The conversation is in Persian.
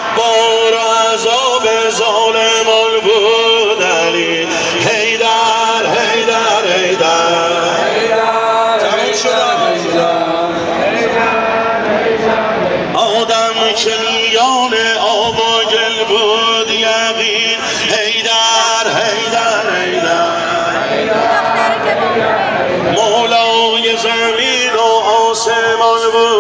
جبار و عذاب ظالمان بود علی. حیدر حیدر حیدر آدم که میان آب و گل بود یقین. حیدر حیدر حیدر مولای زمین و آسمان بود